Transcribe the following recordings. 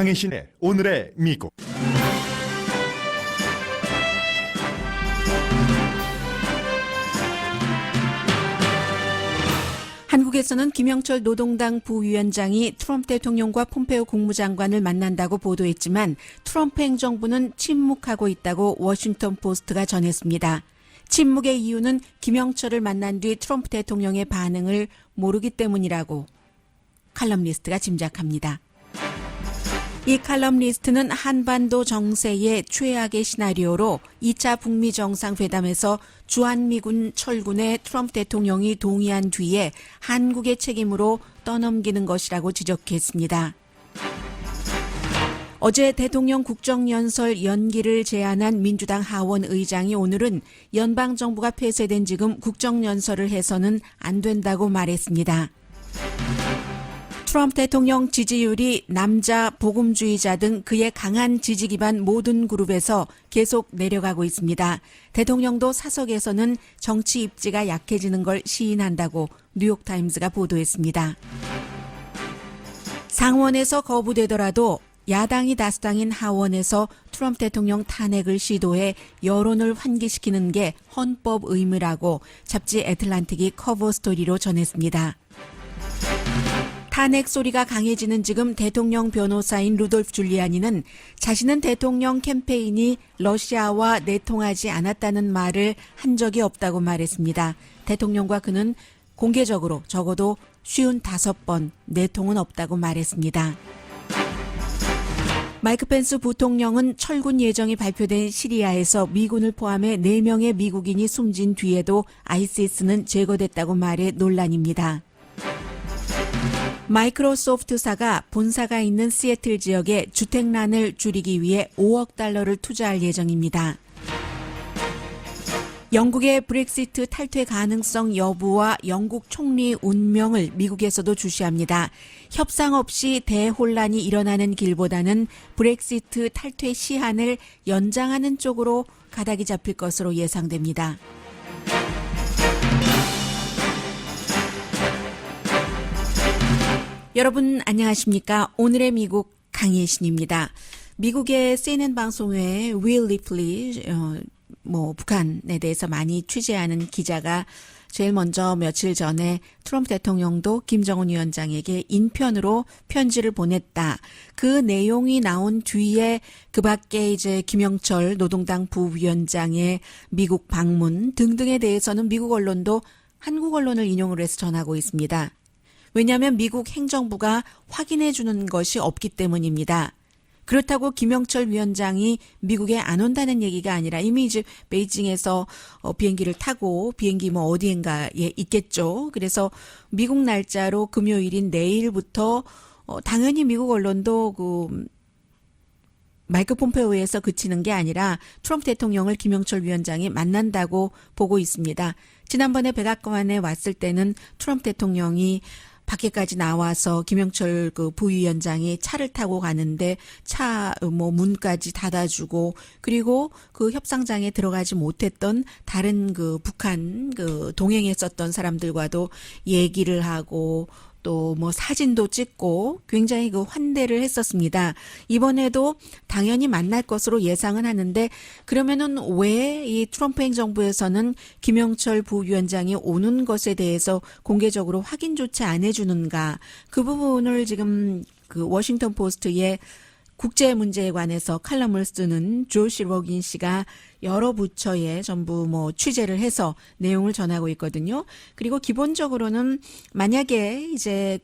강혜신의 오늘의 미국. 한국에서는 김영철 노동당 부위원장이 트럼프 대통령과 폼페오 국무장관을 만난다고 보도했지만 트럼프 행정부는 침묵하고 있다고 워싱턴 포스트가 전했습니다. 침묵의 이유는 김영철을 만난 뒤 트럼프 대통령의 반응을 모르기 때문이라고 칼럼니스트가 짐작합니다. 이 칼럼니스트는 한반도 정세의 최악의 시나리오로 2차 북미 정상회담에서 주한미군 철군에 트럼프 대통령이 동의한 뒤에 한국의 책임으로 떠넘기는 것이라고 지적했습니다. 어제 대통령 국정연설 연기를 제안한 민주당 하원 의장이 오늘은 연방정부가 폐쇄된 지금 국정연설을 해서는 안 된다고 말했습니다. 트럼프 대통령 지지율이 남자, 복음주의자 등 그의 강한 지지 기반 모든 그룹에서 계속 내려가고 있습니다. 대통령도 사석에서는 정치 입지가 약해지는 걸 시인한다고 뉴욕타임스가 보도했습니다. 상원에서 거부되더라도 야당이 다수당인 하원에서 트럼프 대통령 탄핵을 시도해 여론을 환기시키는 게 헌법 의무라고 잡지 애틀란틱이 커버 스토리로 전했습니다. 탄핵 소리가 강해지는 지금 대통령 변호사인 루돌프 줄리아니는 자신은 대통령 캠페인이 러시아와 내통하지 않았다는 말을 한 적이 없다고 말했습니다. 대통령과 그는 공개적으로 적어도 55번 내통은 없다고 말했습니다. 마이크 펜스 부통령은 철군 예정이 발표된 시리아에서 미군을 포함해 4명의 미국인이 숨진 뒤에도 아이시스는 제거됐다고 말해 논란입니다. 마이크로소프트사가 본사가 있는 시애틀 지역에 주택난을 줄이기 위해 5억 달러를 투자할 예정입니다. 영국의 브렉시트 탈퇴 가능성 여부와 영국 총리 운명을 미국에서도 주시합니다. 협상 없이 대혼란이 일어나는 길보다는 브렉시트 탈퇴 시한을 연장하는 쪽으로 가닥이 잡힐 것으로 예상됩니다. 여러분 안녕하십니까? 오늘의 미국 강예신입니다. 미국의 CNN 방송에 윌 리플리 북한에 대해서 많이 취재하는 기자가 제일 먼저 며칠 전에 트럼프 대통령도 김정은 위원장에게 인편으로 편지를 보냈다. 그 내용이 나온 뒤에 그 밖에 이제 김영철 노동당 부위원장의 미국 방문 등등에 대해서는 미국 언론도 한국 언론을 인용을 해서 전하고 있습니다. 왜냐하면 미국 행정부가 확인해 주는 것이 없기 때문입니다. 그렇다고 김영철 위원장이 미국에 안 온다는 얘기가 아니라 이미 이제 베이징에서 비행기를 타고 비행기 어디인가에 있겠죠. 그래서 미국 날짜로 금요일인 내일부터 당연히 미국 언론도 마이크 폼페오에서 그치는 게 아니라 트럼프 대통령을 김영철 위원장이 만난다고 보고 있습니다. 지난번에 백악관에 왔을 때는 트럼프 대통령이 밖에까지 나와서 김영철 부위원장이 차를 타고 가는데 차 문까지 닫아주고 그리고 그 협상장에 들어가지 못했던 다른 북한 동행했었던 사람들과도 얘기를 하고 또 사진도 찍고 굉장히 환대를 했었습니다. 이번에도 당연히 만날 것으로 예상은 하는데 그러면은 왜 이 트럼프 행정부에서는 김영철 부위원장이 오는 것에 대해서 공개적으로 확인조차 안 해주는가? 그 부분을 지금 워싱턴 포스트에 국제 문제에 관해서 칼럼을 쓰는 조시 로긴 씨가 여러 부처에 전부 취재를 해서 내용을 전하고 있거든요. 그리고 기본적으로는 만약에 이제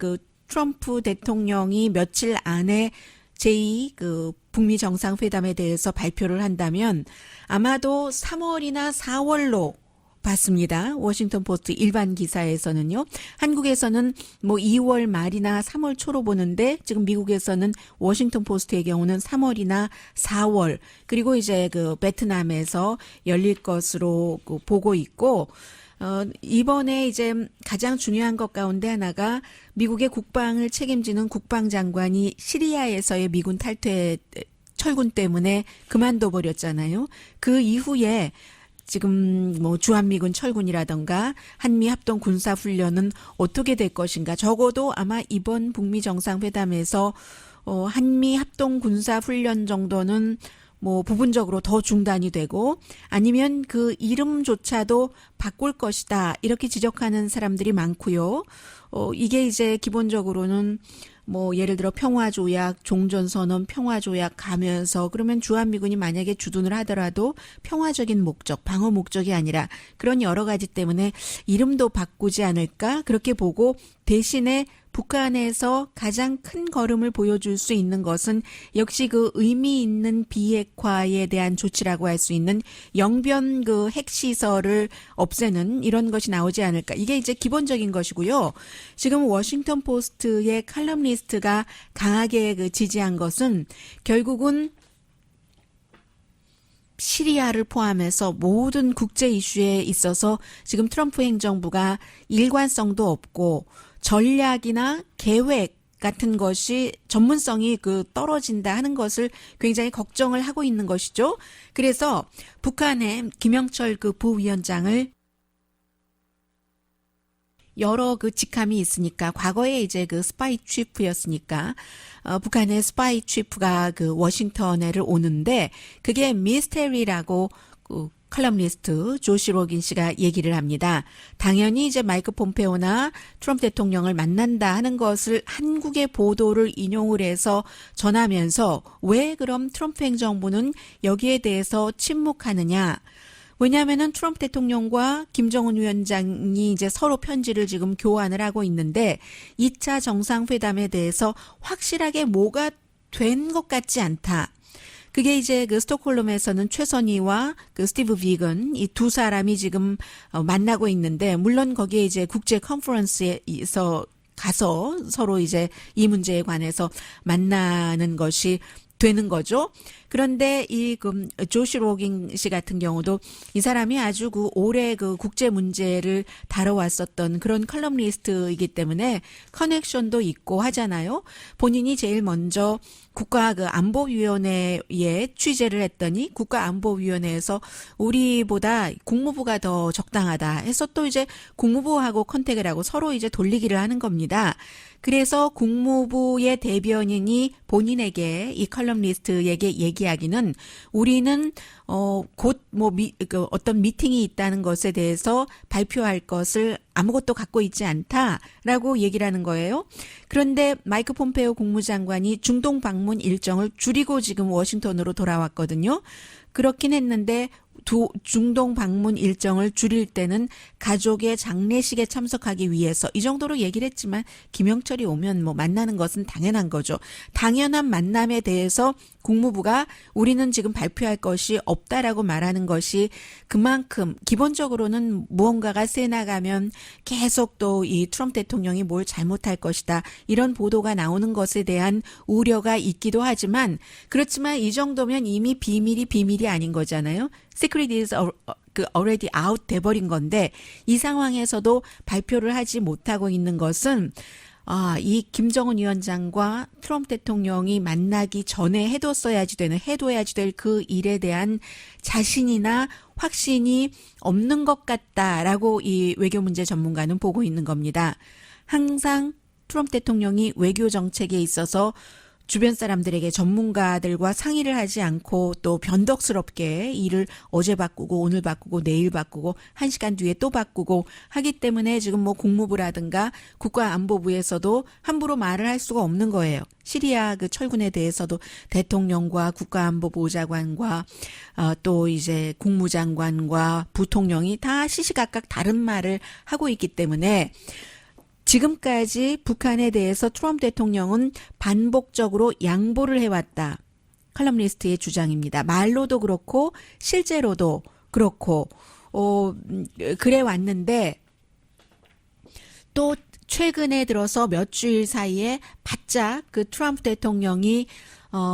트럼프 대통령이 며칠 안에 제2 북미 정상회담에 대해서 발표를 한다면 아마도 3월이나 4월로 봤습니다. 워싱턴 포스트 일반 기사에서는요. 한국에서는 2월 말이나 3월 초로 보는데 지금 미국에서는 워싱턴 포스트의 경우는 3월이나 4월 그리고 이제 베트남에서 열릴 것으로 보고 있고 이번에 이제 가장 중요한 것 가운데 하나가 미국의 국방을 책임지는 국방장관이 시리아에서의 미군 탈퇴 철군 때문에 그만둬 버렸잖아요. 그 이후에 지금 주한미군 철군이라던가 한미 합동 군사 훈련은 어떻게 될 것인가. 적어도 아마 이번 북미 정상회담에서 한미 합동 군사 훈련 정도는 뭐 부분적으로 더 중단이 되고 아니면 그 이름조차도 바꿀 것이다 이렇게 지적하는 사람들이 많고요. 이게 이제 기본적으로는 뭐 예를 들어 평화조약, 종전선언, 평화조약 가면서 그러면 주한미군이 만약에 주둔을 하더라도 평화적인 목적, 방어 목적이 아니라 그런 여러 가지 때문에 이름도 바꾸지 않을까 그렇게 보고 대신에 북한에서 가장 큰 걸음을 보여줄 수 있는 것은 역시 그 의미 있는 비핵화에 대한 조치라고 할 수 있는 영변 그 핵시설을 없애는 이런 것이 나오지 않을까. 이게 이제 기본적인 것이고요. 지금 워싱턴 포스트의 칼럼니스트가 강하게 그 지지한 것은 결국은 시리아를 포함해서 모든 국제 이슈에 있어서 지금 트럼프 행정부가 일관성도 없고 전략이나 계획 같은 것이 전문성이 그 떨어진다 하는 것을 굉장히 걱정을 하고 있는 것이죠. 그래서 북한의 김영철 그 부위원장을 여러 그 직함이 있으니까 과거에 이제 그 스파이 치프였으니까 북한의 스파이 치프가 그 워싱턴에를 오는데 그게 미스테리라고 그 칼럼니스트 조시 로긴 씨가 얘기를 합니다. 당연히 이제 마이크 폼페오나 트럼프 대통령을 만난다 하는 것을 한국의 보도를 인용을 해서 전하면서 왜 그럼 트럼프 행정부는 여기에 대해서 침묵하느냐? 왜냐하면은 트럼프 대통령과 김정은 위원장이 이제 서로 편지를 지금 교환을 하고 있는데 2차 정상회담에 대해서 확실하게 뭐가 된 것 같지 않다. 그게 이제 그 스톡홀름에서는 최선희와 그 스티브 비건 이 두 사람이 지금 만나고 있는데 물론 거기에 이제 국제 컨퍼런스에서 가서 서로 이제 이 문제에 관해서 만나는 것이 되는 거죠. 그런데 이 조시 로긴 씨 같은 경우도 이 사람이 아주 그 오래 그 국제 문제를 다뤄왔었던 그런 컬럼니스트이기 때문에 커넥션도 있고 하잖아요. 본인이 제일 먼저 국가 그 안보위원회에 취재를 했더니 국가안보위원회에서 우리보다 국무부가 더 적당하다 해서 또 이제 국무부하고 컨택을 하고 서로 이제 돌리기를 하는 겁니다. 그래서 국무부의 대변인이 본인에게 이 컬럼니스트에게 얘기하기는 우리는 곧 뭐 어떤 미팅이 있다는 것에 대해서 발표할 것을 아무것도 갖고 있지 않다라고 얘기를 하는 거예요. 그런데 마이크 폼페오 국무장관이 중동 방문 일정을 줄이고 지금 워싱턴으로 돌아왔거든요. 그렇긴 했는데 중동 방문 일정을 줄일 때는 가족의 장례식에 참석하기 위해서 이 정도로 얘기를 했지만 김영철이 오면 뭐 만나는 것은 당연한 거죠. 당연한 만남에 대해서 국무부가 우리는 지금 발표할 것이 없다라고 말하는 것이 그만큼 기본적으로는 무언가가 새나가면 계속 또 이 트럼프 대통령이 뭘 잘못할 것이다. 이런 보도가 나오는 것에 대한 우려가 있기도 하지만 그렇지만 이 정도면 이미 비밀이 아닌 거잖아요. Secret is already out 돼버린 건데 이 상황에서도 발표를 하지 못하고 있는 것은 이 김정은 위원장과 트럼프 대통령이 만나기 전에 해둬야지 될 그 일에 대한 자신이나 확신이 없는 것 같다라고 이 외교 문제 전문가는 보고 있는 겁니다. 항상 트럼프 대통령이 외교 정책에 있어서 주변 사람들에게 전문가들과 상의를 하지 않고 또 변덕스럽게 일을 어제 바꾸고 오늘 바꾸고 내일 바꾸고 1시간 뒤에 또 바꾸고 하기 때문에 지금 뭐 국무부라든가 국가안보부에서도 함부로 말을 할 수가 없는 거예요. 시리아 그 철군에 대해서도 대통령과 국가안보보좌관과 또 이제 국무장관과 부통령이 다 시시각각 다른 말을 하고 있기 때문에 지금까지 북한에 대해서 트럼프 대통령은 반복적으로 양보를 해왔다. 칼럼니스트의 주장입니다. 말로도 그렇고 실제로도 그렇고 그래 왔는데 또 최근에 들어서 몇 주일 사이에 바짝 그 트럼프 대통령이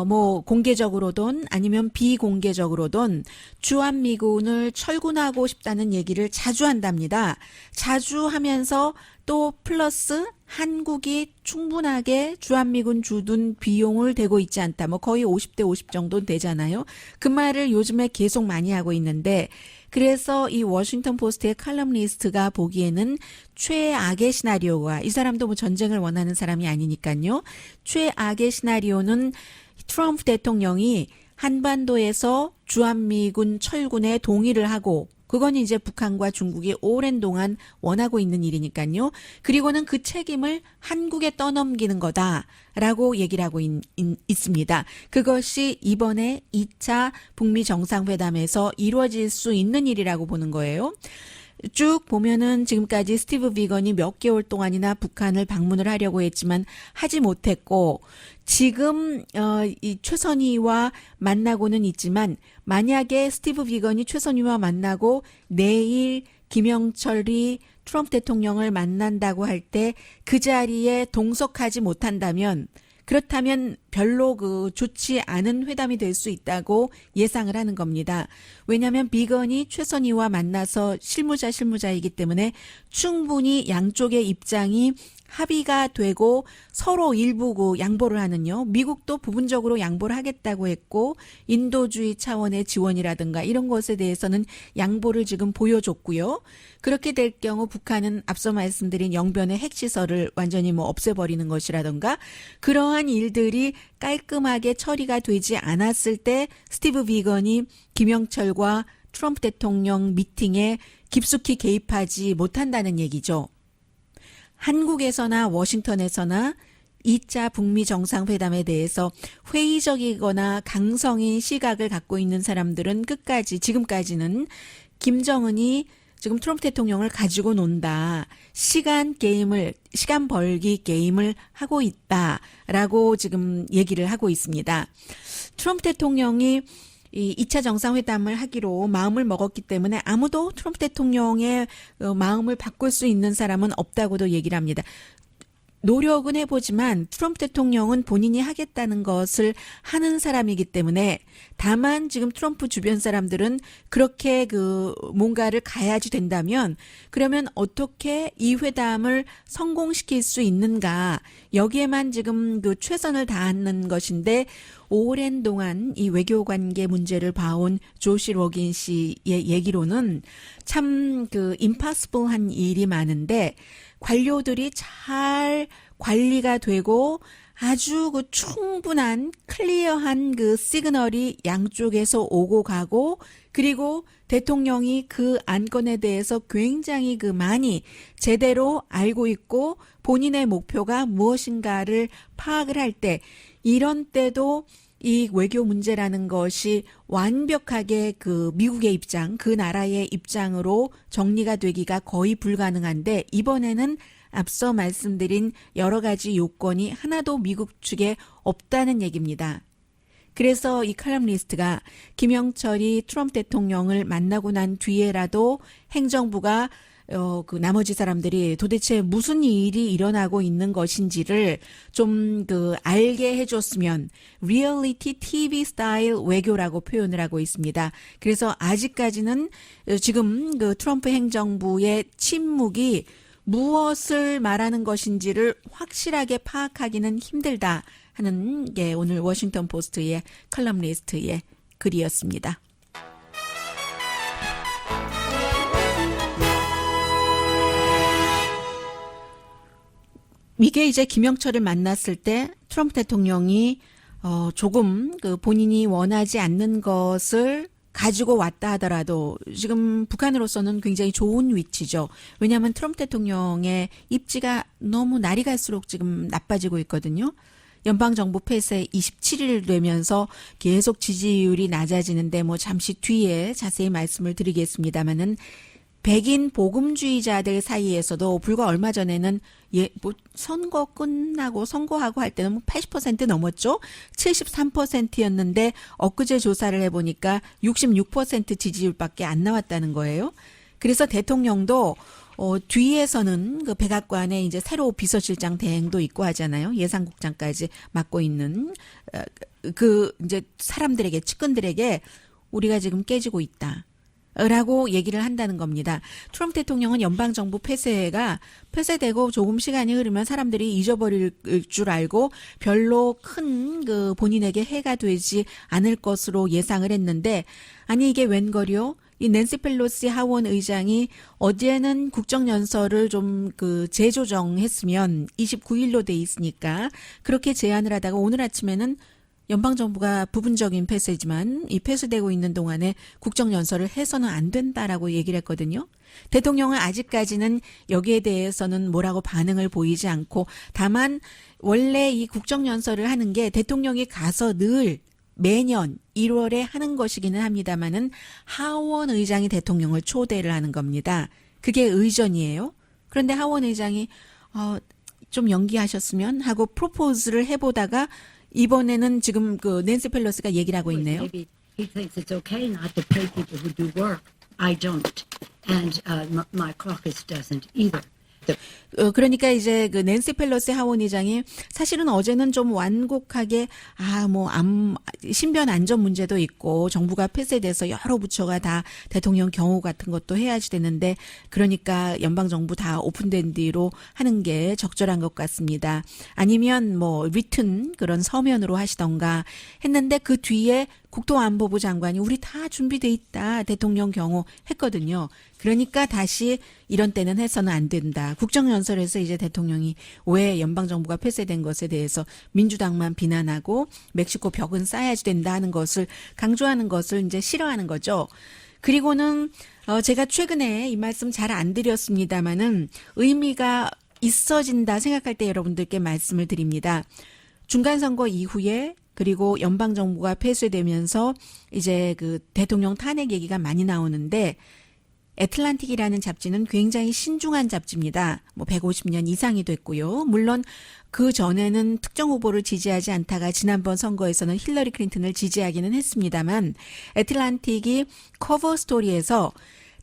뭐 공개적으로든 아니면 비공개적으로든 주한미군을 철군하고 싶다는 얘기를 자주 한답니다. 자주 하면서 또 플러스 한국이 충분하게 주한미군 주둔 비용을 대고 있지 않다. 뭐 거의 50대 50 정도 되잖아요. 그 말을 요즘에 계속 많이 하고 있는데 그래서 이 워싱턴 포스트의 칼럼니스트가 보기에는 최악의 시나리오가, 이 사람도 뭐 전쟁을 원하는 사람이 아니니까요. 최악의 시나리오는 트럼프 대통령이 한반도에서 주한미군 철군에 동의를 하고, 그건 이제 북한과 중국이 오랜 동안 원하고 있는 일이니까요. 그리고는 그 책임을 한국에 떠넘기는 거다라고 얘기를 하고 있습니다. 그것이 이번에 2차 북미 정상회담에서 이루어질 수 있는 일이라고 보는 거예요. 쭉 보면은 지금까지 스티브 비건이 몇 개월 동안이나 북한을 방문을 하려고 했지만 하지 못했고, 지금 이 최선희와 만나고는 있지만, 만약에 스티브 비건이 최선희와 만나고 내일 김영철이 트럼프 대통령을 만난다고 할 때 그 자리에 동석하지 못한다면, 그렇다면 별로 좋지 않은 회담이 될 수 있다고 예상을 하는 겁니다. 왜냐하면 비건이 최선희와 만나서 실무자이기 때문에 충분히 양쪽의 입장이 합의가 되고 서로 일부 양보를 하는요. 미국도 부분적으로 양보를 하겠다고 했고, 인도주의 차원의 지원이라든가 이런 것에 대해서는 양보를 지금 보여줬고요. 그렇게 될 경우 북한은 앞서 말씀드린 영변의 핵시설을 완전히 뭐 없애버리는 것이라든가, 그러한 일들이 깔끔하게 처리가 되지 않았을 때 스티브 비건이 김영철과 트럼프 대통령 미팅에 깊숙이 개입하지 못한다는 얘기죠. 한국에서나 워싱턴에서나 2차 북미 정상회담에 대해서 회의적이거나 강성인 시각을 갖고 있는 사람들은 끝까지, 지금까지는 김정은이 지금 트럼프 대통령을 가지고 논다, 시간 벌기 게임을 하고 있다라고 지금 얘기를 하고 있습니다. 트럼프 대통령이 이 2차 정상회담을 하기로 마음을 먹었기 때문에 아무도 트럼프 대통령의 마음을 바꿀 수 있는 사람은 없다고도 얘기를 합니다. 노력은 해보지만 트럼프 대통령은 본인이 하겠다는 것을 하는 사람이기 때문에, 다만 지금 트럼프 주변 사람들은 그렇게 뭔가를 가야지 된다면, 그러면 어떻게 이 회담을 성공시킬 수 있는가, 여기에만 지금 최선을 다하는 것인데, 오랜 동안 이 외교관계 문제를 봐온 조시 로긴 씨의 얘기로는 참 임파서블한 일이 많은데, 관료들이 잘 관리가 되고 아주 충분한 클리어한 시그널이 양쪽에서 오고 가고, 그리고 대통령이 그 안건에 대해서 굉장히 많이 제대로 알고 있고 본인의 목표가 무엇인가를 파악을 할 때, 이런 때도 이 외교 문제라는 것이 완벽하게 미국의 입장, 그 나라의 입장으로 정리가 되기가 거의 불가능한데, 이번에는 앞서 말씀드린 여러 가지 요건이 하나도 미국 측에 없다는 얘기입니다. 그래서 이 칼럼니스트가 김영철이 트럼프 대통령을 만나고 난 뒤에라도 행정부가 나머지 사람들이 도대체 무슨 일이 일어나고 있는 것인지를 좀 알게 해줬으면, 리얼리티 TV 스타일 외교라고 표현을 하고 있습니다. 그래서 아직까지는 지금 트럼프 행정부의 침묵이 무엇을 말하는 것인지를 확실하게 파악하기는 힘들다 하는 게 오늘 워싱턴 포스트의 칼럼니스트의 글이었습니다. 이게 이제 김영철을 만났을 때 트럼프 대통령이 조금 본인이 원하지 않는 것을 가지고 왔다 하더라도 지금 북한으로서는 굉장히 좋은 위치죠. 왜냐하면 트럼프 대통령의 입지가 너무 날이 갈수록 지금 나빠지고 있거든요. 연방정부 폐쇄 27일 되면서 계속 지지율이 낮아지는데, 뭐 잠시 뒤에 자세히 말씀을 드리겠습니다마는, 백인 복음주의자들 사이에서도 불과 얼마 전에는 선거 끝나고 선거하고 할 때는 80% 넘었죠. 73%였는데 엊그제 조사를 해보니까 66% 지지율밖에 안 나왔다는 거예요. 그래서 대통령도 뒤에서는 백악관에 이제 새로 비서실장 대행도 있고 하잖아요. 예산국장까지 맡고 있는 이제 사람들에게, 측근들에게 우리가 지금 깨지고 있다 라고 얘기를 한다는 겁니다. 트럼프 대통령은 연방정부 폐쇄가 폐쇄되고 조금 시간이 흐르면 사람들이 잊어버릴 줄 알고 별로 큰 본인에게 해가 되지 않을 것으로 예상을 했는데, 아니 이게 웬걸요? 이 낸시 펠로시 하원 의장이 어제는 국정연설을 좀 그 재조정했으면 29일로 돼 있으니까 그렇게 제안을 하다가 오늘 아침에는 연방정부가 부분적인 폐쇄지만 이 폐쇄되고 있는 동안에 국정연설을 해서는 안 된다라고 얘기를 했거든요. 대통령은 아직까지는 여기에 대해서는 뭐라고 반응을 보이지 않고 다만 원래 이 국정연설을 하는 게 대통령이 가서 늘 매년 1월에 하는 것이기는 합니다만은 하원 의장이 대통령을 초대를 하는 겁니다. 그게 의전이에요. 그런데 하원 의장이 좀 연기하셨으면 하고 프로포즈를 해보다가 이번에는 지금 그 낸시 펠로시가 얘기를 하고 있네요. Maybe he thinks it's okay not to pay people who do work. I don't, and my caucus doesn't either. 그러니까 이제 그 낸시 펠로시 하원의장이 사실은 어제는 좀 완곡하게 신변 안전 문제도 있고 정부가 폐쇄돼서 여러 부처가 다 대통령 경호 같은 것도 해야지 되는데 그러니까 연방 정부 다 오픈된 뒤로 하는 게 적절한 것 같습니다. 아니면 뭐 리튼 그런 서면으로 하시던가 했는데 그 뒤에 국토안보부 장관이 우리 다 준비돼 있다 대통령 경호 했거든요. 그러니까 다시 이런 때는 해서는 안 된다. 국정연설에서 이제 대통령이 왜 연방정부가 폐쇄된 것에 대해서 민주당만 비난하고 멕시코 벽은 쌓아야지 된다 하는 것을 강조하는 것을 이제 싫어하는 거죠. 그리고는 제가 최근에 이 말씀 잘 안 드렸습니다마는 의미가 있어진다 생각할 때 여러분들께 말씀을 드립니다. 중간선거 이후에 그리고 연방정부가 폐쇄되면서 이제 그 대통령 탄핵 얘기가 많이 나오는데 애틀란틱이라는 잡지는 굉장히 신중한 잡지입니다. 뭐 150년 이상이 됐고요. 물론 그 전에는 특정 후보를 지지하지 않다가 지난번 선거에서는 힐러리 클린턴을 지지하기는 했습니다만 애틀란틱이 커버 스토리에서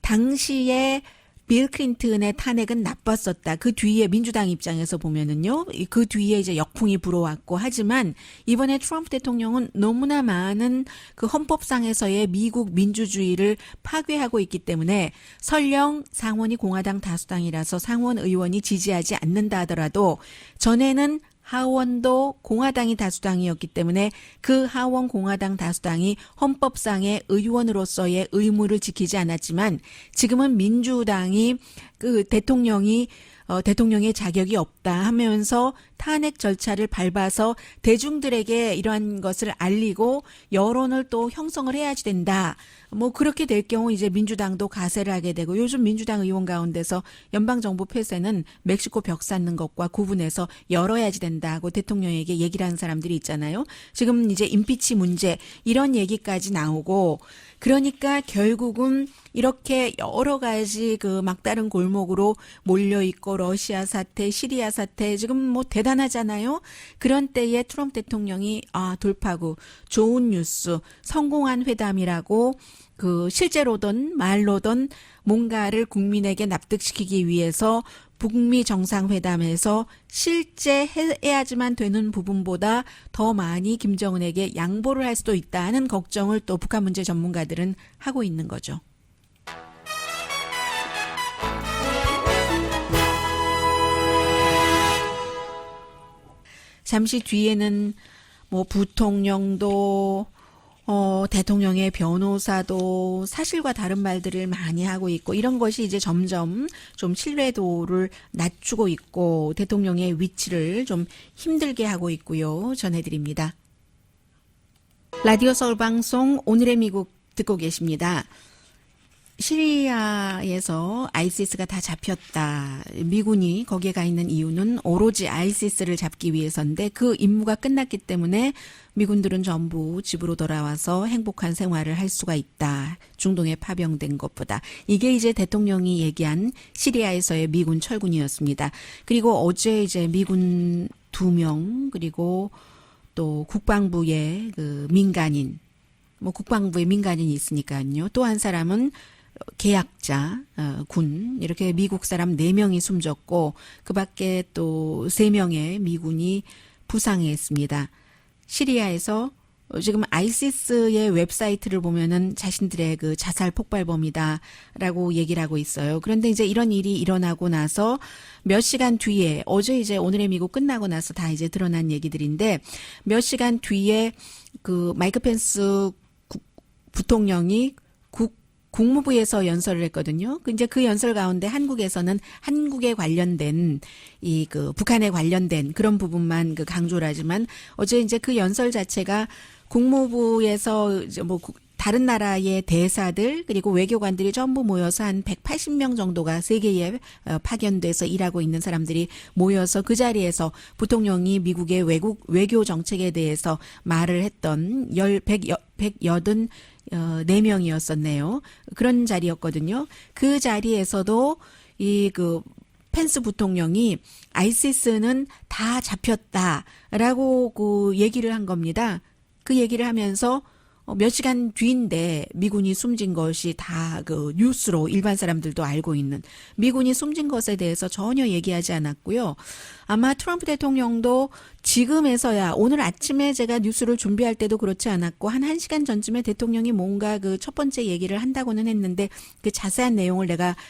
당시에 빌 클린턴의 탄핵은 나빴었다. 그 뒤에 민주당 입장에서 보면은요. 그 뒤에 이제 역풍이 불어왔고 하지만 이번에 트럼프 대통령은 너무나 많은 그 헌법상에서의 미국 민주주의를 파괴하고 있기 때문에 설령 상원이 공화당 다수당이라서 상원 의원이 지지하지 않는다 하더라도 전에는 하원도 공화당이 다수당이었기 때문에 그 하원 공화당 다수당이 헌법상의 의원으로서의 의무를 지키지 않았지만 지금은 민주당이 그 대통령의 자격이 없다 하면서 탄핵 절차를 밟아서 대중들에게 이러한 것을 알리고 여론을 또 형성을 해야지 된다. 뭐 그렇게 될 경우 이제 민주당도 가세를 하게 되고 요즘 민주당 의원 가운데서 연방정부 폐쇄는 멕시코 벽 쌓는 것과 구분해서 열어야지 된다고 대통령에게 얘기를 하는 사람들이 있잖아요. 지금 이제 임피치 문제 이런 얘기까지 나오고 그러니까 결국은 이렇게 여러 가지 그 막다른 골목으로 몰려 있고 러시아 사태, 시리아 사태 지금 뭐 대단하잖아요. 그런 때에 트럼프 대통령이 돌파구, 좋은 뉴스, 성공한 회담이라고 그 실제로든 말로든 뭔가를 국민에게 납득시키기 위해서 북미 정상회담에서 실제 해야지만 되는 부분보다 더 많이 김정은에게 양보를 할 수도 있다는 걱정을 또 북한 문제 전문가들은 하고 있는 거죠. 잠시 뒤에는 뭐 부통령도 대통령의 변호사도 사실과 다른 말들을 많이 하고 있고 이런 것이 이제 점점 좀 신뢰도를 낮추고 있고 대통령의 위치를 좀 힘들게 하고 있고요. 전해드립니다. 라디오 서울 방송 오늘의 미국 듣고 계십니다. 시리아에서 아이시스가 다 잡혔다. 미군이 거기에 가 있는 이유는 오로지 아이시스를 잡기 위해서인데 그 임무가 끝났기 때문에 미군들은 전부 집으로 돌아와서 행복한 생활을 할 수가 있다. 중동에 파병된 것보다. 이게 이제 대통령이 얘기한 시리아에서의 미군 철군이었습니다. 그리고 어제 이제 미군 2명 그리고 또 국방부의 그 민간인 뭐 국방부에 민간인이 있으니까요. 또 한 사람은 계약자, 군 이렇게 미국 사람 4명이 숨졌고 그 밖에 또 3명의 미군이 부상했습니다. 시리아에서 지금 아이시스의 웹사이트를 보면은 자신들의 그 자살 폭발범이다라고 얘기를 하고 있어요. 그런데 이제 이런 일이 일어나고 나서 몇 시간 뒤에 어제 이제 오늘의 미국 끝나고 나서 다 이제 드러난 얘기들인데 몇 시간 뒤에 그 마이크 펜스 부통령이 국무부에서 연설을 했거든요. 이제 그 연설 가운데 한국에서는 한국에 관련된 그 북한에 관련된 그런 부분만 그 강조를 하지만 어제 이제 그 연설 자체가 국무부에서 이제 뭐 다른 나라의 대사들 그리고 외교관들이 전부 모여서 한 180명 정도가 세계에 파견돼서 일하고 있는 사람들이 모여서 그 자리에서 부통령이 미국의 외교 정책에 대해서 말을 했던 184명이었었네요. 그런 자리였거든요. 그 자리에서도 그 펜스 부통령이 아이시스는 다 잡혔다라고 그 얘기를 한 겁니다. 그 얘기를 하면서 몇 시간 뒤인데 미군이 숨진 것이 다 그 뉴스로 일반 사람들도 알고 있는 미군이 숨진 것에 대해서 전혀 얘기하지 않았고요. 아마 트럼프 대통령도 지금에서야 오늘 아침에 제가 뉴스를 준비할 때도 그렇지 않았고 한 1시간 전쯤에 대통령이 뭔가 그 첫 번째 얘기를 한다고는 했는데 그 자세한 내용을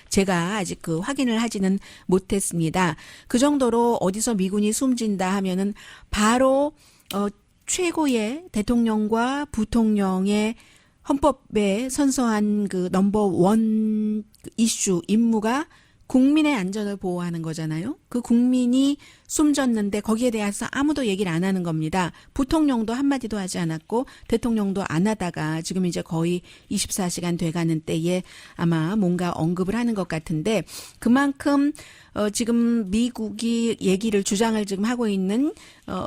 제가 아직 그 확인을 하지는 못했습니다. 그 정도로 어디서 미군이 숨진다 하면은 바로 최고의 대통령과 부통령의 헌법에 선서한 그 넘버 원 이슈 임무가 국민의 안전을 보호하는 거잖아요. 그 국민이 숨졌는데 거기에 대해서 아무도 얘기를 안 하는 겁니다. 부통령도 한마디도 하지 않았고 대통령도 안 하다가 지금 이제 거의 24시간 돼가는 때에 아마 뭔가 언급을 하는 것 같은데 그만큼 지금 미국이 주장을 지금 하고 있는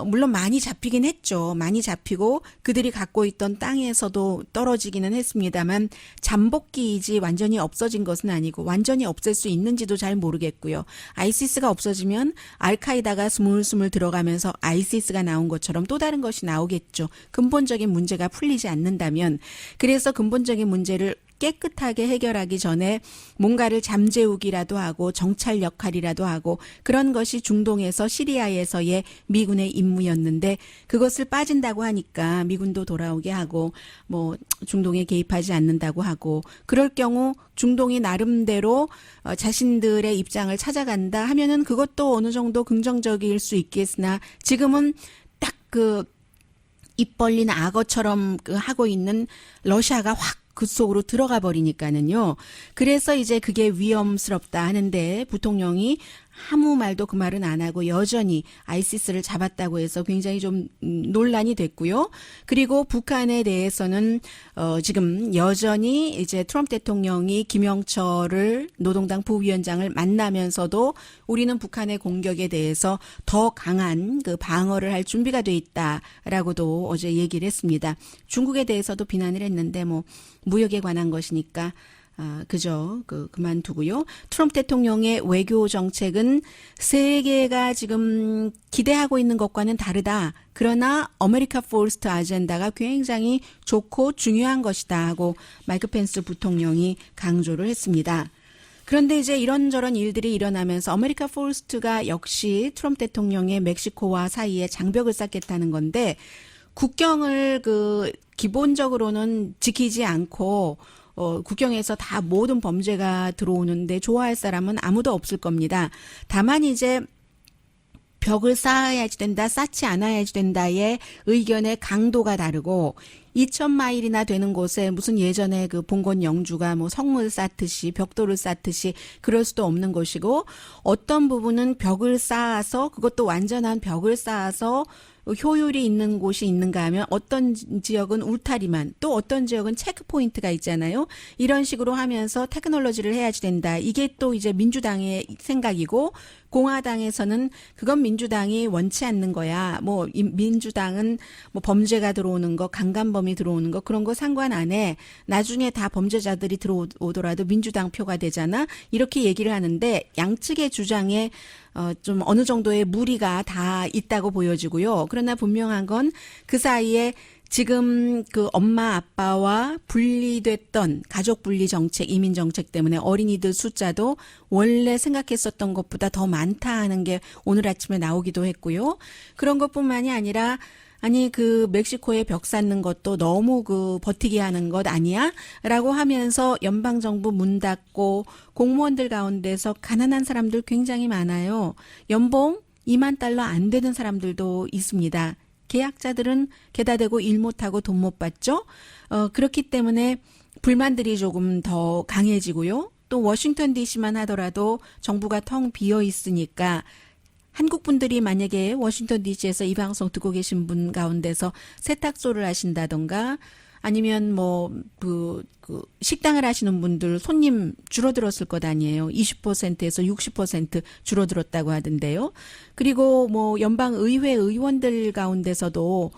물론 많이 잡히긴 했죠. 많이 잡히고 그들이 갖고 있던 땅에서도 떨어지기는 했습니다만 잠복기이지 완전히 없어진 것은 아니고 완전히 없앨 수 있는지도 잘 모르겠고요. 아이시스가 없어지면 알카이다가 스물스물 들어가면서 아이시스가 나온 것처럼 또 다른 것이 나오겠죠. 근본적인 문제가 풀리지 않는다면 그래서 근본적인 문제를 깨끗하게 해결하기 전에 뭔가를 잠재우기라도 하고 정찰 역할이라도 하고 그런 것이 중동에서 시리아에서의 미군의 임무였는데 그것을 빠진다고 하니까 미군도 돌아오게 하고 뭐 중동에 개입하지 않는다고 하고 그럴 경우 중동이 나름대로 자신들의 입장을 찾아간다 하면은 그것도 어느 정도 긍정적일 수 있겠으나 지금은 딱 그 입 벌린 악어처럼 하고 있는 러시아가 확 그 속으로 들어가 버리니까는요. 그래서 이제 그게 위험스럽다 하는데 부통령이 아무 말도 그 말은 안 하고 여전히 아이시스를 잡았다고 해서 굉장히 좀 논란이 됐고요. 그리고 북한에 대해서는 지금 여전히 이제 트럼프 대통령이 김영철을 노동당 부위원장을 만나면서도 우리는 북한의 공격에 대해서 더 강한 그 방어를 할 준비가 돼 있다라고도 어제 얘기를 했습니다. 중국에 대해서도 비난을 했는데 뭐 무역에 관한 것이니까 그저 그만두고요. 트럼프 대통령의 외교 정책은 세계가 지금 기대하고 있는 것과는 다르다. 그러나 아메리카 포스트 아젠다가 굉장히 좋고 중요한 것이다 하고 마이크 펜스 부통령이 강조를 했습니다. 그런데 이제 이런저런 일들이 일어나면서 아메리카 포스트가 역시 트럼프 대통령의 멕시코와 사이에 장벽을 쌓겠다는 건데 국경을 기본적으로는 지키지 않고 국경에서 다 모든 범죄가 들어오는데 좋아할 사람은 아무도 없을 겁니다. 다만 이제 벽을 쌓아야지 된다, 쌓지 않아야지 된다의 의견의 강도가 다르고 2,000마일이나 되는 곳에 무슨 예전에 그 봉건 영주가 뭐 성을 쌓듯이 벽돌을 쌓듯이 그럴 수도 없는 것이고 어떤 부분은 벽을 쌓아서 그것도 완전한 벽을 쌓아서 효율이 있는 곳이 있는가 하면 어떤 지역은 울타리만 또 어떤 지역은 체크포인트가 있잖아요. 이런 식으로 하면서 테크놀로지를 해야지 된다. 이게 또 이제 민주당의 생각이고 공화당에서는 그건 민주당이 원치 않는 거야. 뭐 민주당은 뭐 범죄가 들어오는 거, 강간범이 들어오는 거 그런 거 상관 안 해. 나중에 다 범죄자들이 들어오더라도 민주당 표가 되잖아. 이렇게 얘기를 하는데 양측의 주장에 좀 어느 정도의 무리가 다 있다고 보여지고요. 그러나 분명한 건 그 사이에 지금 그 엄마 아빠와 분리됐던 가족 분리 정책, 이민 정책 때문에 어린이들 숫자도 원래 생각했었던 것보다 더 많다 하는 게 오늘 아침에 나오기도 했고요. 그런 것뿐만이 아니라 아니 그 멕시코에 벽 쌓는 것도 너무 버티게 하는 것 아니야? 라고 하면서 연방정부 문 닫고 공무원들 가운데서 가난한 사람들 굉장히 많아요. 연봉 2만 달러 안 되는 사람들도 있습니다. 계약자들은 게다 대고 일 못하고 돈 못 받죠. 그렇기 때문에 불만들이 조금 더 강해지고요. 또 워싱턴 DC만 하더라도 정부가 텅 비어 있으니까 한국 분들이 만약에 워싱턴 DC에서 이 방송 듣고 계신 분 가운데서 세탁소를 하신다던가 아니면 그 식당을 하시는 분들 손님 줄어들었을 것 아니에요. 20%에서 60% 줄어들었다고 하던데요. 그리고 연방 의회 의원들 가운데서도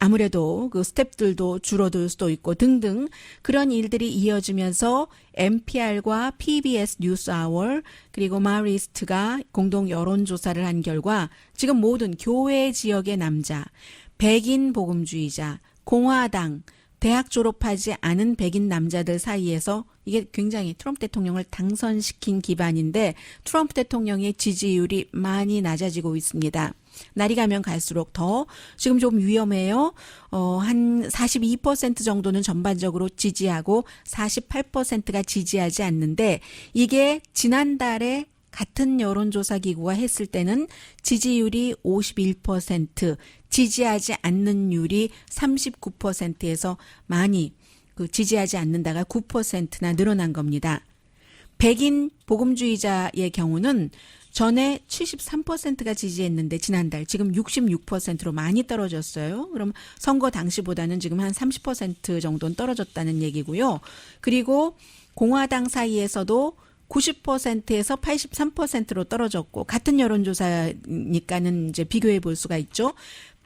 아무래도 그 스태프들도 줄어들 수도 있고 등등 그런 일들이 이어지면서 NPR과 PBS 뉴스아워 그리고 마리스트가 공동 여론조사를 한 결과 지금 모든 교회 지역의 남자, 백인 복음주의자, 공화당, 대학 졸업하지 않은 백인 남자들 사이에서 이게 굉장히 트럼프 대통령을 당선시킨 기반인데 트럼프 대통령의 지지율이 많이 낮아지고 있습니다. 날이 가면 갈수록 더 지금 좀 위험해요. 한 42% 정도는 전반적으로 지지하고 48%가 지지하지 않는데 이게 지난달에 같은 여론조사 기구가 했을 때는 지지율이 51%, 지지하지 않는 율이 39%에서 많이 지지하지 않는다가 9%나 늘어난 겁니다. 백인 복음주의자의 경우는 전에 73%가 지지했는데 지난달 지금 66%로 많이 떨어졌어요. 그럼 선거 당시보다는 지금 한 30% 정도는 떨어졌다는 얘기고요. 그리고 공화당 사이에서도 90%에서 83%로 떨어졌고 같은 여론조사니까는 이제 비교해 볼 수가 있죠.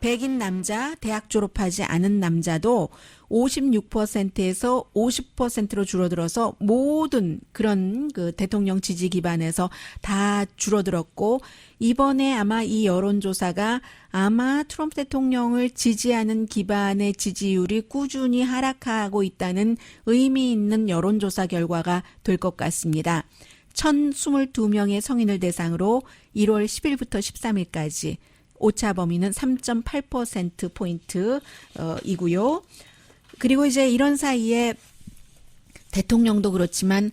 백인 남자, 대학 졸업하지 않은 남자도 56%에서 50%로 줄어들어서 모든 그런 그 대통령 지지 기반에서 다 줄어들었고 이번에 아마 이 여론조사가 아마 트럼프 대통령을 지지하는 기반의 지지율이 꾸준히 하락하고 있다는 의미 있는 여론조사 결과가 될 것 같습니다. 1,022명의 성인을 대상으로 1월 10일부터 13일까지 오차 범위는 3.8%포인트 이고요. 그리고 이제 이런 사이에 대통령도 그렇지만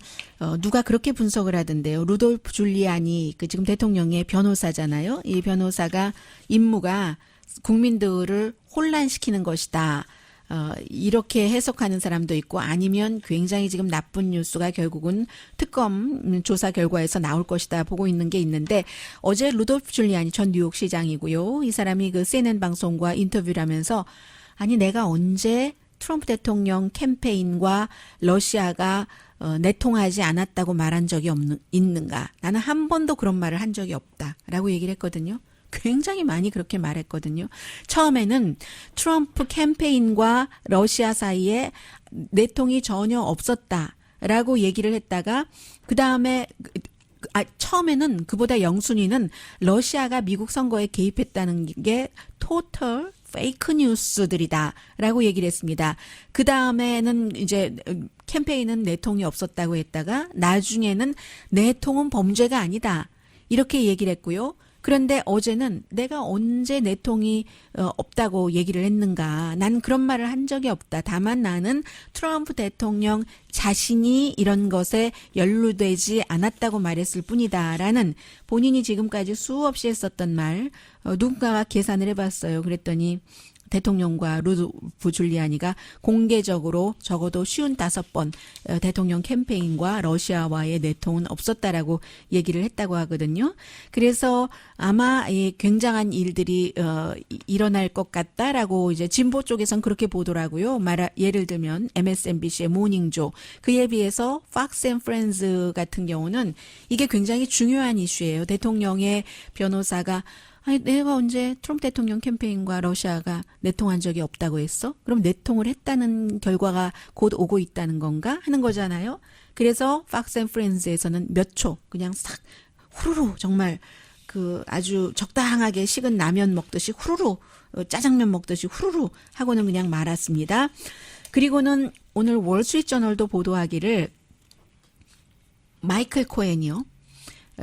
누가 그렇게 분석을 하던데요. 루돌프 줄리아니 지금 대통령의 변호사잖아요. 이 변호사가 임무가 국민들을 혼란시키는 것이다. 이렇게 해석하는 사람도 있고 아니면 굉장히 지금 나쁜 뉴스가 결국은 특검 조사 결과에서 나올 것이다 보고 있는 게 있는데 어제 루돌프 줄리아니 전 뉴욕시장이고요. 이 사람이 그 CNN 방송과 인터뷰를 하면서 아니 내가 언제 트럼프 대통령 캠페인과 러시아가 내통하지 않았다고 말한 적이 있는가. 나는 한 번도 그런 말을 한 적이 없다라고 얘기를 했거든요. 굉장히 많이 그렇게 말했거든요. 처음에는 트럼프 캠페인과 러시아 사이에 내통이 전혀 없었다라고 얘기를 했다가 그다음에 처음에는 그보다 영순위는 러시아가 미국 선거에 개입했다는 게 토털 페이크 뉴스들이다라고 얘기를 했습니다. 그 다음에는 이제 캠페인은 내통이 없었다고 했다가 나중에는 내통은 범죄가 아니다 이렇게 얘기를 했고요. 그런데 어제는 내가 언제 내통이 없다고 얘기를 했는가. 난 그런 말을 한 적이 없다. 다만 나는 트럼프 대통령 자신이 이런 것에 연루되지 않았다고 말했을 뿐이다. 라는 본인이 지금까지 수없이 했었던 말 누군가가 계산을 해봤어요. 그랬더니 대통령과 루돌프 줄리아니가 공개적으로 적어도 55번 대통령 캠페인과 러시아와의 내통은 없었다라고 얘기를 했다고 하거든요. 그래서 아마 이 굉장한 일들이 일어날 것 같다라고 이제 진보 쪽에선 그렇게 보더라고요. 예를 들면 MSNBC의 모닝조 그에 비해서 Fox and Friends 같은 경우는 이게 굉장히 중요한 이슈예요. 대통령의 변호사가 아니, 내가 언제 트럼프 대통령 캠페인과 러시아가 내통한 적이 없다고 했어? 그럼 내통을 했다는 결과가 곧 오고 있다는 건가? 하는 거잖아요. 그래서 Fox and Friends에서는 몇 초 그냥 싹 후루루 정말 그 아주 적당하게 식은 라면 먹듯이 후루루 짜장면 먹듯이 후루루 하고는 그냥 말았습니다. 그리고는 오늘 월스트리트저널도 보도하기를 마이클 코헨이요.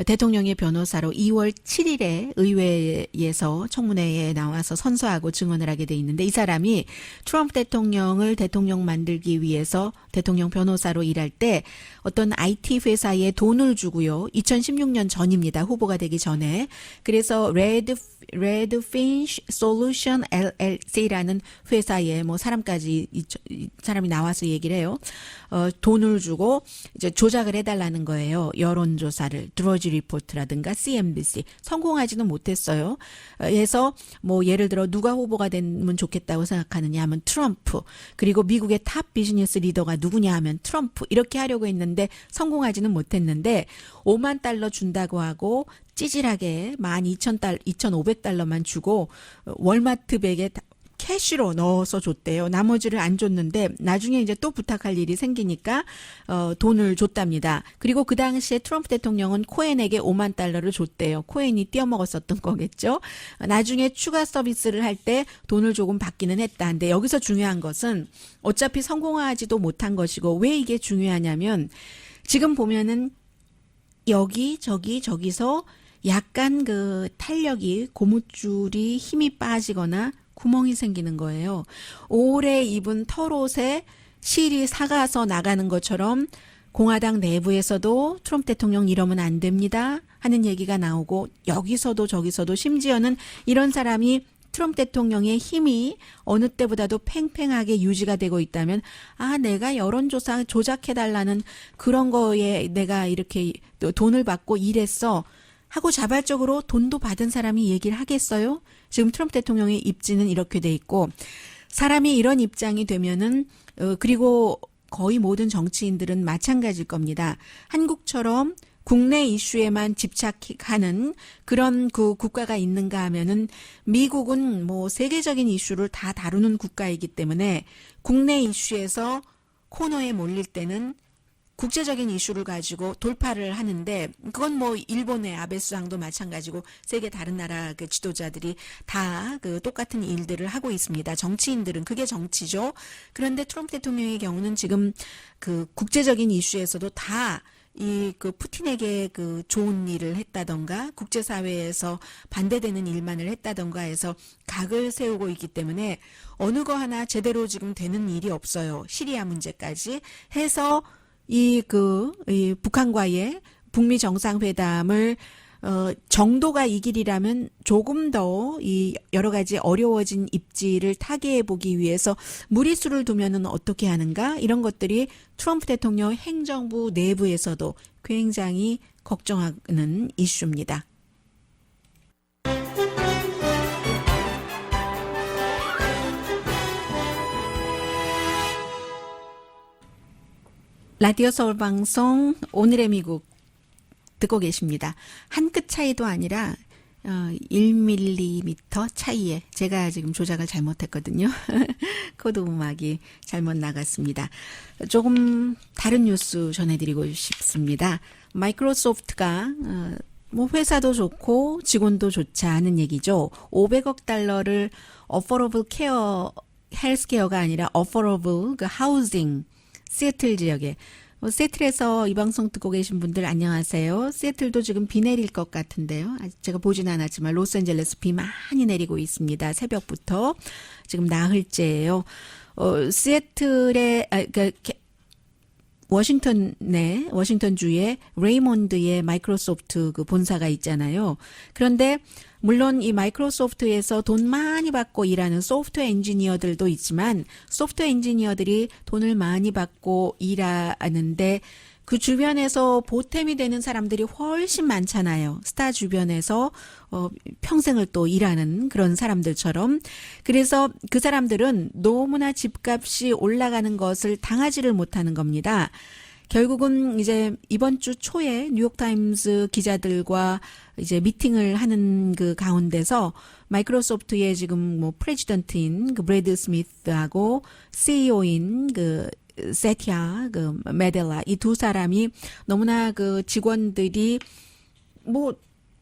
대통령의 변호사로 2월 7일에 의회에서 청문회에 나와서 선서하고 증언을 하게 돼 있는데 이 사람이 트럼프 대통령을 대통령 만들기 위해서 대통령 변호사로 일할 때 어떤 IT 회사에 돈을 주고요. 2016년 전입니다. 후보가 되기 전에. 그래서 Redfinch Solution LLC라는 회사에 뭐 사람까지 이 사람이 나와서 얘기를 해요. 돈을 주고 이제 조작을 해달라는 거예요. 여론조사를 드러지 리포트라든가 CNBC 성공하지는 못했어요. 그래서 뭐 예를 들어 누가 후보가 되면 좋겠다고 생각하느냐 하면 트럼프 그리고 미국의 탑 비즈니스 리더가 누구냐 하면 트럼프 이렇게 하려고 했는데 성공하지는 못했는데 5만 달러 준다고 하고 찌질하게 12,500달러만 주고 월마트백에 캐시로 넣어서 줬대요. 나머지를 안 줬는데 나중에 이제 또 부탁할 일이 생기니까 돈을 줬답니다. 그리고 그 당시에 트럼프 대통령은 코엔에게 5만 달러를 줬대요. 코엔이 떼어먹었었던 거겠죠. 나중에 추가 서비스를 할 때 돈을 조금 받기는 했다. 근데 여기서 중요한 것은 어차피 성공하지도 못한 것이고 왜 이게 중요하냐면 지금 보면은 여기 저기서 약간 그 탄력이 고무줄이 힘이 빠지거나 구멍이 생기는 거예요. 오래 입은 털옷에 실이 삭아서 나가는 것처럼 공화당 내부에서도 트럼프 대통령 이러면 안 됩니다 하는 얘기가 나오고 여기서도 저기서도 심지어는 이런 사람이 트럼프 대통령의 힘이 어느 때보다도 팽팽하게 유지가 되고 있다면 내가 여론조사 조작해달라는 그런 거에 내가 이렇게 돈을 받고 일했어 하고 자발적으로 돈도 받은 사람이 얘기를 하겠어요? 지금 트럼프 대통령의 입지는 이렇게 돼 있고 사람이 이런 입장이 되면은 그리고 거의 모든 정치인들은 마찬가지일 겁니다. 한국처럼 국내 이슈에만 집착하는 그런 그 국가가 있는가 하면은 미국은 뭐 세계적인 이슈를 다 다루는 국가이기 때문에 국내 이슈에서 코너에 몰릴 때는 국제적인 이슈를 가지고 돌파를 하는데 그건 뭐 일본의 아베 수상도 마찬가지고 세계 다른 나라 그 지도자들이 다 그 똑같은 일들을 하고 있습니다. 정치인들은 그게 정치죠. 그런데 트럼프 대통령의 경우는 지금 그 국제적인 이슈에서도 다 이 그 푸틴에게 그 좋은 일을 했다던가 국제사회에서 반대되는 일만을 했다던가 해서 각을 세우고 있기 때문에 어느 거 하나 제대로 지금 되는 일이 없어요. 시리아 문제까지 해서 이 북한과의 북미 정상회담을 정도가 이 길이라면 조금 더 이 여러 가지 어려워진 입지를 타개해 보기 위해서 무리수를 두면은 어떻게 하는가 이런 것들이 트럼프 대통령 행정부 내부에서도 굉장히 걱정하는 이슈입니다. 라디오 서울 방송 오늘의 미국 듣고 계십니다. 한 끗 차이도 아니라 1mm 차이에 제가 지금 조작을 잘못했거든요. 코드 음악이 잘못 나갔습니다. 조금 다른 뉴스 전해드리고 싶습니다. 마이크로소프트가 뭐 회사도 좋고 직원도 좋지 않은 얘기죠. 500억 달러를 어포러블 케어 헬스케어가 아니라 어포러블 그 하우징 시애틀 지역에 시애틀에서 이 방송 듣고 계신 분들 안녕하세요. 시애틀도 지금 비 내릴 것 같은데요. 아직 제가 보지는 않았지만 로스앤젤레스 비 많이 내리고 있습니다. 새벽부터 지금 나흘째예요. 시애틀에 워싱턴주에 레이몬드의 마이크로소프트 그 본사가 있잖아요. 그런데 물론 이 마이크로소프트에서 돈 많이 받고 일하는 소프트웨어 엔지니어들도 있지만 소프트웨어 엔지니어들이 돈을 많이 받고 일하는데 그 주변에서 보탬이 되는 사람들이 훨씬 많잖아요. 스타 주변에서 평생을 또 일하는 그런 사람들처럼. 그래서 그 사람들은 너무나 집값이 올라가는 것을 당하지를 못하는 겁니다. 결국은 이제 이번 주 초에 뉴욕타임스 기자들과 이제 미팅을 하는 그 가운데서 마이크로소프트의 지금 뭐 프레지던트인 그 브래드 스미스하고 CEO인 그 세티아 그 메델라 이 두 사람이 너무나 그 직원들이 뭐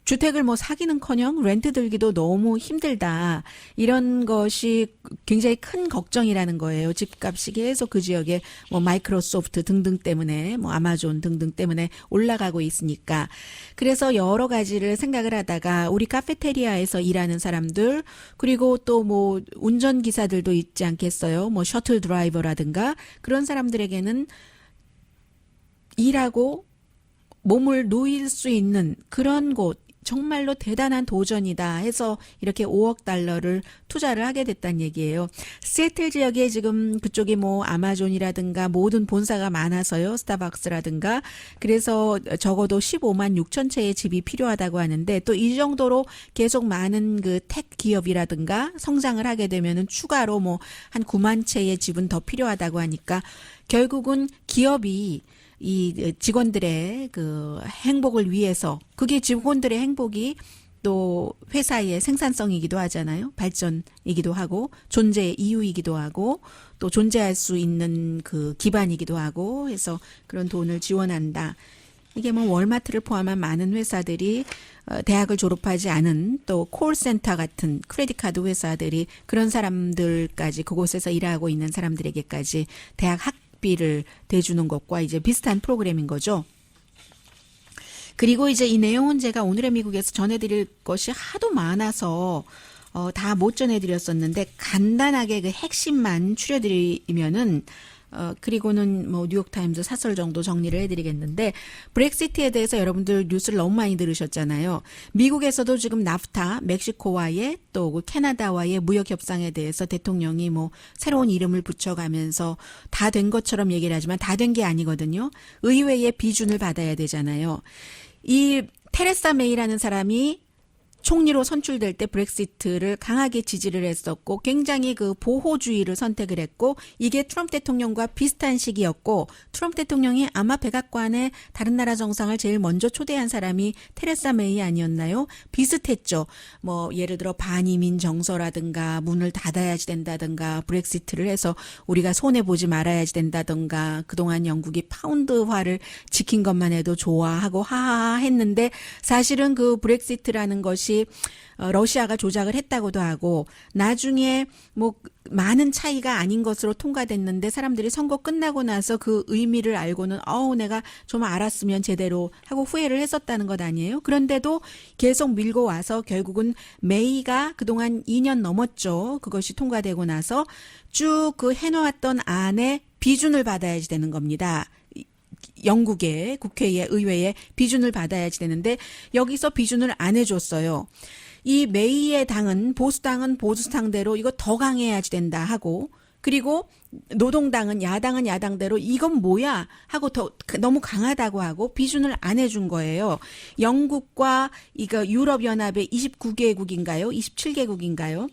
주택을 뭐 사기는커녕 렌트 들기도 너무 힘들다. 이런 것이 굉장히 큰 걱정이라는 거예요. 집값이 계속 그 지역에 뭐 마이크로소프트 등등 때문에 뭐 아마존 등등 때문에 올라가고 있으니까. 그래서 여러 가지를 생각을 하다가 우리 카페테리아에서 일하는 사람들 그리고 또 뭐 운전기사들도 있지 않겠어요. 뭐 셔틀 드라이버라든가 그런 사람들에게는 일하고 몸을 누일 수 있는 그런 곳 정말로 대단한 도전이다 해서 이렇게 5억 달러를 투자를 하게 됐다는 얘기예요. 시애틀 지역에 지금 그쪽이 뭐 아마존이라든가 모든 본사가 많아서요. 스타벅스라든가 그래서 적어도 15만 6천 채의 집이 필요하다고 하는데 또 이 정도로 계속 많은 그 택 기업이라든가 성장을 하게 되면은 추가로 뭐 한 9만 채의 집은 더 필요하다고 하니까 결국은 기업이 이 직원들의 그 행복을 위해서 그게 직원들의 행복이 또 회사의 생산성이기도 하잖아요. 발전이기도 하고 존재의 이유이기도 하고 또 존재할 수 있는 그 기반이기도 하고 해서 그런 돈을 지원한다. 이게 뭐 월마트를 포함한 많은 회사들이 대학을 졸업하지 않은 또 콜센터 같은 크레딧 카드 회사들이 그런 사람들까지 그곳에서 일하고 있는 사람들에게까지 대학 학비를 대주는 것과 이제 비슷한 프로그램인 거죠. 그리고 이제 이 내용은 제가 오늘의 미국에서 전해드릴 것이 하도 많아서 다 못 전해드렸었는데 간단하게 그 핵심만 추려드리면은 그리고는 뭐 뉴욕타임즈 사설 정도 정리를 해드리겠는데 브렉시트에 대해서 여러분들 뉴스를 너무 많이 들으셨잖아요. 미국에서도 지금 나프타, 멕시코와의 또 캐나다와의 무역 협상에 대해서 대통령이 뭐 새로운 이름을 붙여가면서 다 된 것처럼 얘기를 하지만 다 된 게 아니거든요. 의회의 비준을 받아야 되잖아요. 이 테레사 메이라는 사람이 총리로 선출될 때 브렉시트를 강하게 지지를 했었고 굉장히 그 보호주의를 선택을 했고 이게 트럼프 대통령과 비슷한 시기였고 트럼프 대통령이 아마 백악관에 다른 나라 정상을 제일 먼저 초대한 사람이 테레사 메이 아니었나요? 비슷했죠. 뭐 예를 들어 반이민 정서라든가 문을 닫아야지 된다든가 브렉시트를 해서 우리가 손해보지 말아야지 된다든가 그동안 영국이 파운드화를 지킨 것만 해도 좋아하고 하하하 했는데 사실은 그 브렉시트라는 것이 러시아가 조작을 했다고도 하고 나중에 뭐 많은 차이가 아닌 것으로 통과됐는데 사람들이 선거 끝나고 나서 그 의미를 알고는 내가 좀 알았으면 제대로 하고 후회를 했었다는 것 아니에요. 그런데도 계속 밀고 와서 결국은 메이가 그동안 2년 넘었죠. 그것이 통과되고 나서 쭉 그 해놓았던 안에 비준을 받아야지 되는 겁니다. 영국의 국회에 의회에 비준을 받아야지 되는데 여기서 비준을 안 해줬어요. 이 메이의 당은 보수당은 보수당대로 이거 더 강해야지 된다 하고 그리고 노동당은 야당대로 이건 뭐야 하고 더 너무 강하다고 하고 비준을 안 해준 거예요. 영국과 이거 유럽연합의 29개국인가요? 27개국인가요?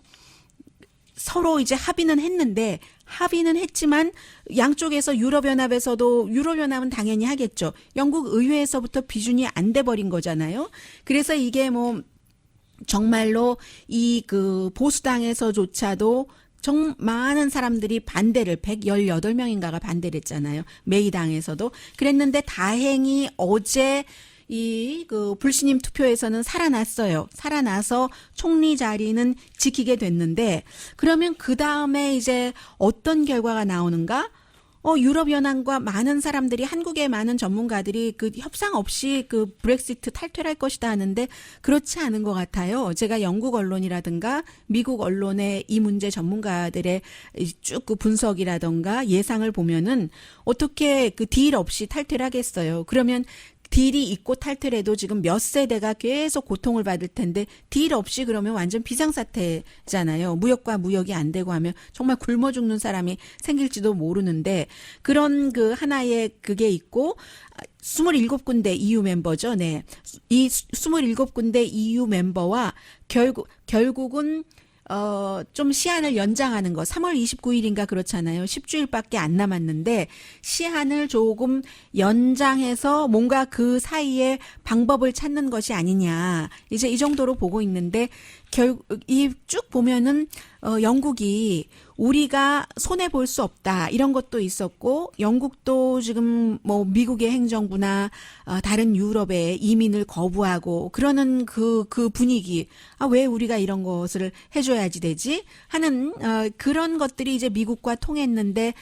서로 이제 합의는 했지만 양쪽에서 유럽연합은 당연히 하겠죠. 영국 의회에서부터 비준이 안 돼 버린 거잖아요. 그래서 이게 뭐 정말로 이 그 보수당에서조차도 많은 사람들이 반대를 118명인가가 반대를 했잖아요. 메이당에서도 그랬는데 다행히 어제 이 그 불신임 투표에서는 살아났어요. 살아나서 총리 자리는 지키게 됐는데 그러면 그 다음에 이제 어떤 결과가 나오는가? 유럽연합과 많은 사람들이 한국의 많은 전문가들이 그 협상 없이 그 브렉시트 탈퇴를 할 것이다 하는데 그렇지 않은 것 같아요. 제가 영국 언론이라든가 미국 언론의 이 문제 전문가들의 쭉 그 분석이라든가 예상을 보면은 어떻게 그 딜 없이 탈퇴를 하겠어요. 그러면 딜이 있고 탈퇴를 해도 지금 몇 세대가 계속 고통을 받을 텐데 딜 없이 그러면 완전 비상사태잖아요. 무역과 무역이 안 되고 하면 정말 굶어 죽는 사람이 생길지도 모르는데 그런 그 하나의 그게 있고 27군데 EU 멤버죠. 네. 이 27군데 EU 멤버와 결국은 좀 시한을 연장하는 거 3월 29일인가 그렇잖아요. 10주일밖에 안 남았는데 시한을 조금 연장해서 뭔가 그 사이에 방법을 찾는 것이 아니냐. 이제 이 정도로 보고 있는데 이 쭉 보면은 영국이 우리가 손해 볼 수 없다 이런 것도 있었고 영국도 지금 뭐 미국의 행정부나 다른 유럽의 이민을 거부하고 그러는 그 분위기 왜 우리가 이런 것을 해줘야지 되지 하는 그런 것들이 이제 미국과 통했는데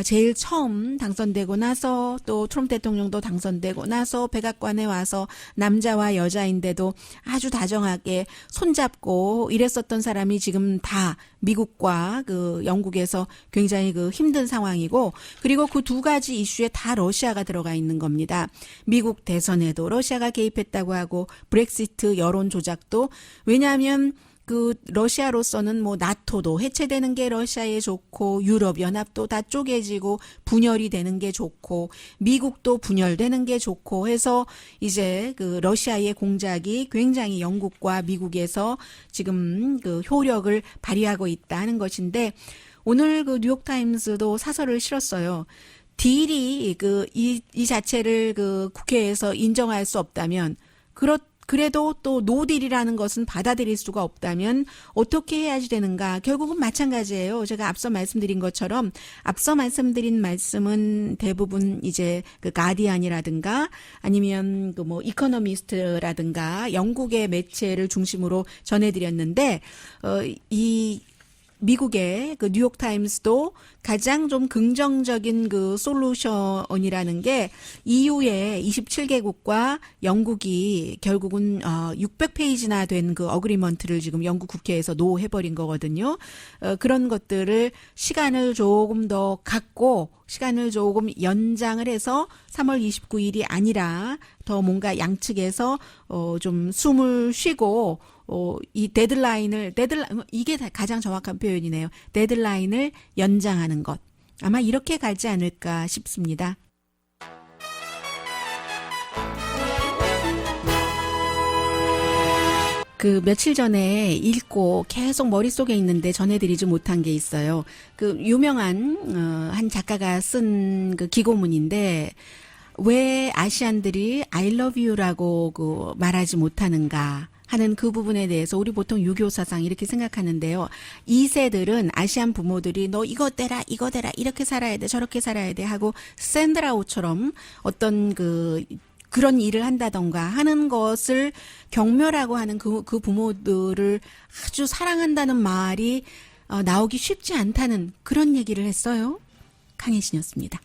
제일 처음 당선되고 나서 또 트럼프 대통령도 당선되고 나서 백악관에 와서 남자와 여자인데도 아주 다정하게 손잡고 이랬었던 사람이 지금 다 미국과 그 영국에서 굉장히 그 힘든 상황이고 그리고 그 두 가지 이슈에 다 러시아가 들어가 있는 겁니다. 미국 대선에도 러시아가 개입했다고 하고 브렉시트 여론 조작도 왜냐하면 그 러시아로서는 뭐 나토도 해체되는 게 러시아에 좋고 유럽 연합도 다 쪼개지고 분열이 되는 게 좋고 미국도 분열되는 게 좋고 해서 이제 그 러시아의 공작이 굉장히 영국과 미국에서 지금 그 효력을 발휘하고 있다는 것인데 오늘 그 뉴욕타임스도 사설을 실었어요. 딜이 이 자체를 그 국회에서 인정할 수 없다면 그래도 또 노딜이라는 것은 받아들일 수가 없다면 어떻게 해야지 되는가? 결국은 마찬가지예요. 제가 앞서 말씀드린 것처럼 앞서 말씀드린 말씀은 대부분 이제 그 가디안이라든가 아니면 그 뭐 이코노미스트라든가 영국의 매체를 중심으로 전해드렸는데 이 미국의 그 뉴욕타임스도 가장 좀 긍정적인 그 솔루션이라는 게 EU의 27개국과 영국이 결국은 600페이지나 된 그 어그리먼트를 지금 영국 국회에서 노해버린 거거든요. 그런 것들을 시간을 조금 더 갖고 시간을 조금 연장을 해서 3월 29일이 아니라 더 뭔가 양측에서 좀 숨을 쉬고 이 데드라인 이게 가장 정확한 표현이네요. 데드라인을 연장하는 것. 아마 이렇게 가지 않을까 싶습니다. 그 며칠 전에 읽고 계속 머릿속에 있는데 전해드리지 못한 게 있어요. 그 유명한 한 작가가 쓴 그 기고문인데 왜 아시안들이 I love you라고 그 말하지 못하는가 하는 그 부분에 대해서 우리 보통 유교 사상 이렇게 생각하는데요. 2세들은 아시안 부모들이 너 이거 대라 이거 대라 이렇게 살아야 돼 저렇게 살아야 돼 하고 샌드라우처럼 어떤 그런 일을 한다던가 하는 것을 경멸하고 하는 그 부모들을 아주 사랑한다는 말이 나오기 쉽지 않다는 그런 얘기를 했어요. 강혜신이었습니다.